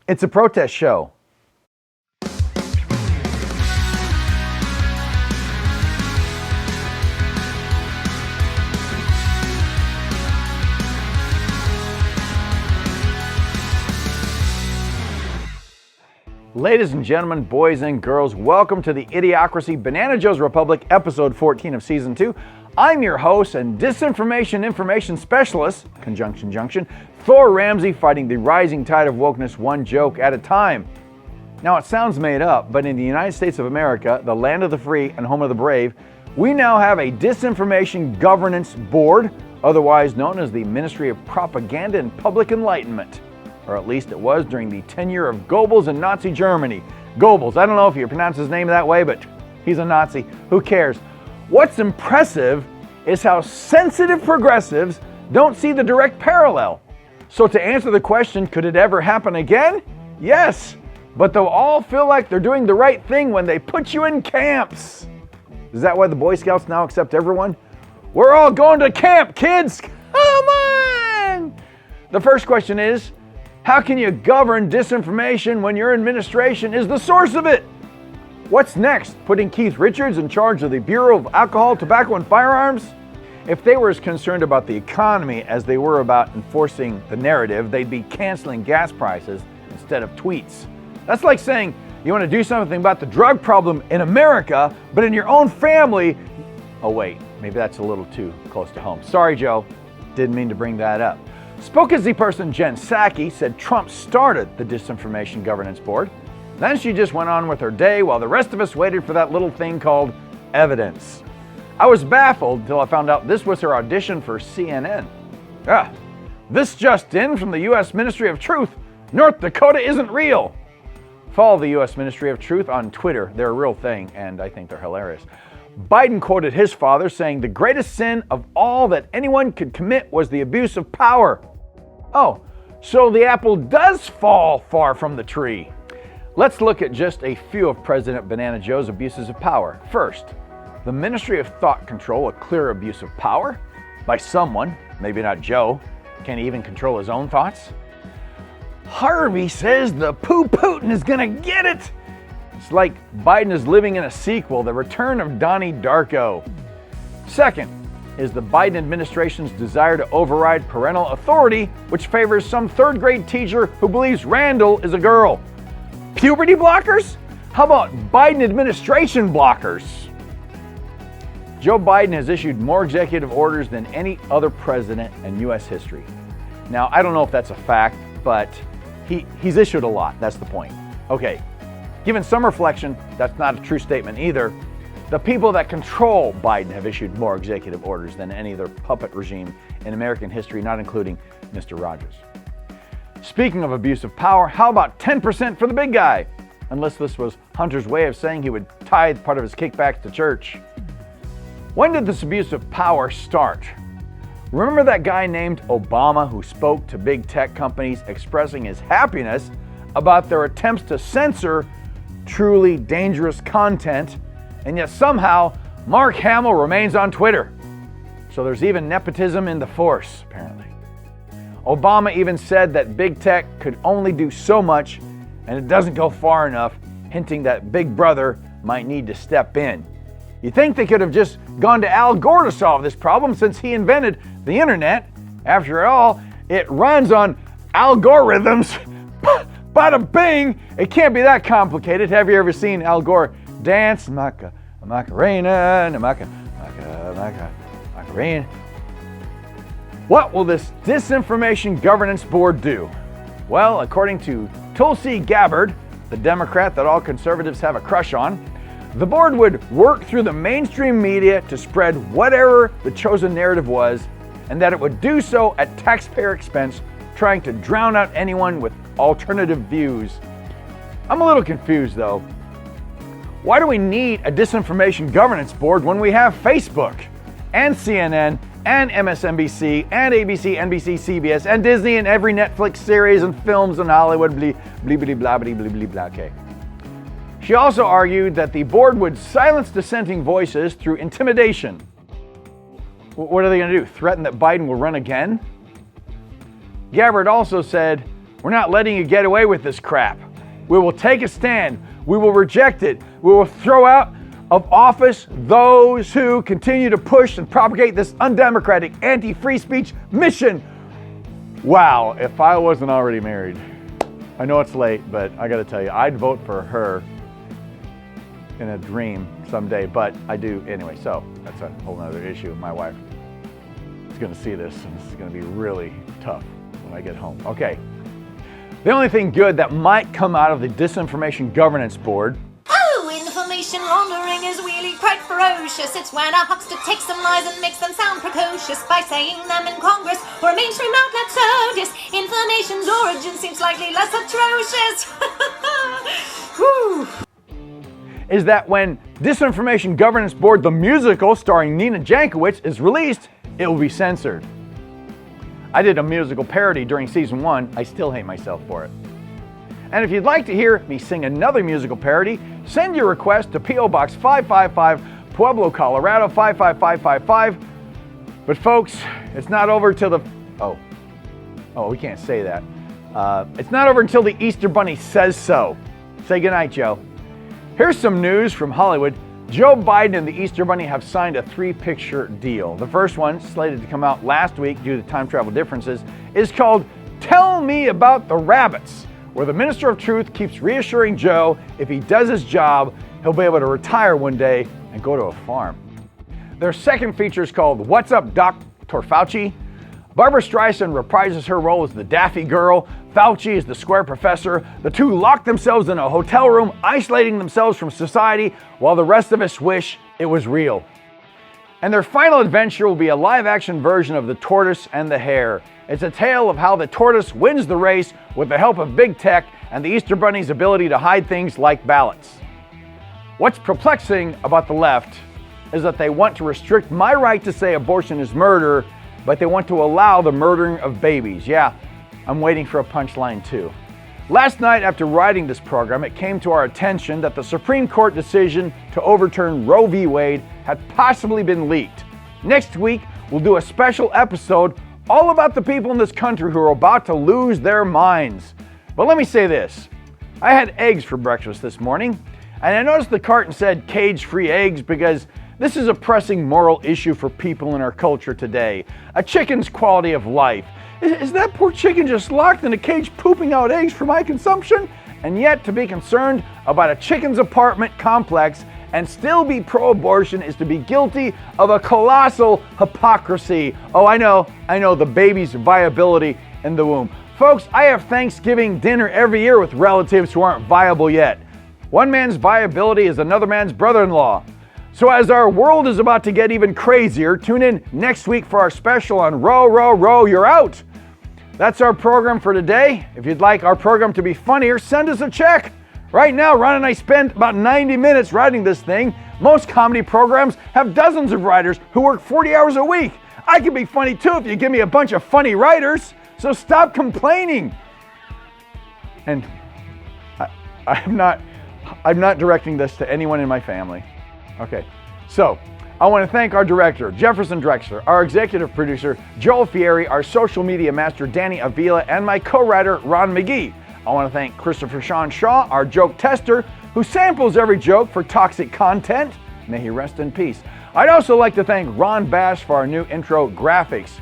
It's a protest show. Ladies and gentlemen, boys and girls, welcome to the Idiocracy Banana Joe's Republic, episode 14 of season 2. I'm your host and disinformation information specialist, conjunction junction, Thor Ramsey, fighting the rising tide of wokeness one joke at a time. Now it sounds made up, but in the United States of America, the land of the free and home of the brave, we now have a Disinformation Governance Board, otherwise known as the Ministry of Propaganda and Public Enlightenment. Or at least it was during the tenure of Goebbels in Nazi Germany. Goebbels, I don't know if you pronounce his name that way, but he's a Nazi. Who cares? What's impressive is how sensitive progressives don't see the direct parallel. So to answer the question, could it ever happen again? Yes, but they'll all feel like they're doing the right thing when they put you in camps. Is that why the Boy Scouts now accept everyone? We're all going to camp, kids! Come on! The first question is, how can you govern disinformation when your administration is the source of it? What's next? Putting Keith Richards in charge of the Bureau of Alcohol, Tobacco, and Firearms? If they were as concerned about the economy as they were about enforcing the narrative, they'd be canceling gas prices instead of tweets. That's like saying you want to do something about the drug problem in America, but in your own family... Oh wait, maybe that's a little too close to home. Sorry, Joe. Didn't mean to bring that up. Spokeasy person Jen Psaki said Trump started the Disinformation Governance Board. Then she just went on with her day while the rest of us waited for that little thing called evidence. I was baffled until I found out this was her audition for CNN. This just in from the U.S. Ministry of Truth. North Dakota isn't real. Follow the U.S. Ministry of Truth on Twitter. They're a real thing, and I think they're hilarious. Biden quoted his father saying the greatest sin of all that anyone could commit was the abuse of power. Oh, so the apple does fall far from the tree. Let's look at just a few of President Banana Joe's abuses of power. First, the Ministry of Thought Control, a clear abuse of power by someone, maybe not Joe. Can't he even control his own thoughts? Harvey says the Putin is gonna get it. It's like Biden is living in a sequel, The Return of Donnie Darko. Second is the Biden administration's desire to override parental authority, which favors some third-grade teacher who believes Randall is a girl. Puberty blockers? How about Biden administration blockers? Joe Biden has issued more executive orders than any other president in U.S. history. Now, I don't know if that's a fact, but he's issued a lot. That's the point. Okay. Given some reflection, that's not a true statement either. The people that control Biden have issued more executive orders than any other puppet regime in American history, not including Mr. Rogers. Speaking of abuse of power, how about 10% for the big guy? Unless this was Hunter's way of saying he would tithe part of his kickbacks to church. When did this abuse of power start? Remember that guy named Obama who spoke to big tech companies expressing his happiness about their attempts to censor truly dangerous content, and yet somehow Mark Hamill remains on Twitter. So there's even nepotism in the force, apparently. Obama even said that big tech could only do so much and it doesn't go far enough, hinting that Big Brother might need to step in. You'd think they could have just gone to Al Gore to solve this problem since he invented the internet. After all, it runs on algorithms. Bada bing! It can't be that complicated. Have you ever seen Al Gore dance? Macarena, Macarena. What will this Disinformation Governance Board do? Well, according to Tulsi Gabbard, the Democrat that all conservatives have a crush on, the board would work through the mainstream media to spread whatever the chosen narrative was, and that it would do so at taxpayer expense, trying to drown out anyone with alternative views. I'm a little confused though. Why do we need a Disinformation Governance Board when we have Facebook and CNN and MSNBC and ABC, NBC, CBS and Disney and every Netflix series and films in Hollywood, blah, blah, blah, blah, blah, blah, blah, okay. She also argued that the board would silence dissenting voices through intimidation. What are they going to do? Threaten that Biden will run again? Gabbard also said, We're not letting you get away with this crap. We will take a stand. We will reject it. We will throw out of office those who continue to push and propagate this undemocratic, anti-free speech mission. Wow, if I wasn't already married. I know it's late, but I gotta tell you, I'd vote for her in a dream someday, but I do anyway, so that's a whole nother issue. My wife is gonna see this, and this is gonna be really tough when I get home. Okay, the only thing good that might come out of the Disinformation Governance Board. Information laundering is really quite ferocious. It's when a huckster takes some lies and makes them sound precocious by saying them in Congress or a mainstream outlet. So disinformation's origin seems slightly less atrocious. Is that when Disinformation Governance Board, the musical starring Nina Jankowicz, is released, it will be censored. I did a musical parody during season 1. I still hate myself for it. And if you'd like to hear me sing another musical parody, send your request to P.O. Box 555, Pueblo, Colorado 55555. But folks, it's not over till the... Oh, we can't say that. It's not over until the Easter Bunny says so. Say goodnight, Joe. Here's some news from Hollywood. Joe Biden and the Easter Bunny have signed a 3-picture deal. The first one, slated to come out last week due to time travel differences, is called Tell Me About the Rabbits, where the Minister of Truth keeps reassuring Joe if he does his job, he'll be able to retire one day and go to a farm. Their second feature is called What's Up, Dr. Fauci? Barbara Streisand reprises her role as the Daffy Girl. Fauci is the square professor. The two lock themselves in a hotel room, isolating themselves from society, while the rest of us wish it was real. And their final adventure will be a live-action version of The Tortoise and the Hare. It's a tale of how the tortoise wins the race with the help of big tech and the Easter Bunny's ability to hide things like ballots. What's perplexing about the left is that they want to restrict my right to say abortion is murder, but they want to allow the murdering of babies. Yeah, I'm waiting for a punchline too. Last night, after writing this program, it came to our attention that the Supreme Court decision to overturn Roe v. Wade had possibly been leaked. Next week, we'll do a special episode all about the people in this country who are about to lose their minds. But let me say this. I had eggs for breakfast this morning, and I noticed the carton said cage-free eggs because this is a pressing moral issue for people in our culture today. A chicken's quality of life. Is that poor chicken just locked in a cage pooping out eggs for my consumption? And yet to be concerned about a chicken's apartment complex and still be pro-abortion is to be guilty of a colossal hypocrisy. Oh, I know, the baby's viability in the womb. Folks, I have Thanksgiving dinner every year with relatives who aren't viable yet. One man's viability is another man's brother-in-law. So as our world is about to get even crazier, tune in next week for our special on Row, Row, Row, You're Out. That's our program for today. If you'd like our program to be funnier, send us a check. Right now, Ron and I spent about 90 minutes writing this thing. Most comedy programs have dozens of writers who work 40 hours a week. I can be funny too if you give me a bunch of funny writers. So stop complaining. And I'm not directing this to anyone in my family. Okay, so I want to thank our director, Jefferson Drexler, our executive producer, Joel Fieri, our social media master, Danny Avila, and my co-writer, Ron McGee. I want to thank Christopher Sean Shaw, our joke tester, who samples every joke for toxic content. May he rest in peace. I'd also like to thank Ron Bash for our new intro graphics.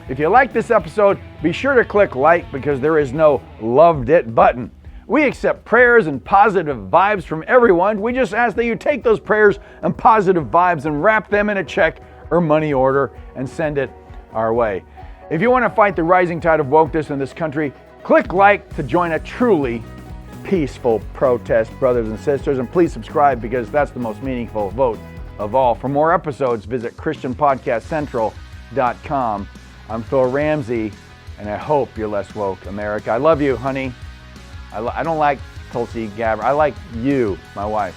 If you like this episode, be sure to click like because there is no loved it button. We accept prayers and positive vibes from everyone. We just ask that you take those prayers and positive vibes and wrap them in a check or money order and send it our way. If you want to fight the rising tide of wokeness in this country, click like to join a truly peaceful protest, brothers and sisters, and please subscribe because that's the most meaningful vote of all. For more episodes, visit ChristianPodcastCentral.com. I'm Phil Ramsey, and I hope you're less woke, America. I love you, honey. I don't like Tulsi Gabbard. I like you, my wife.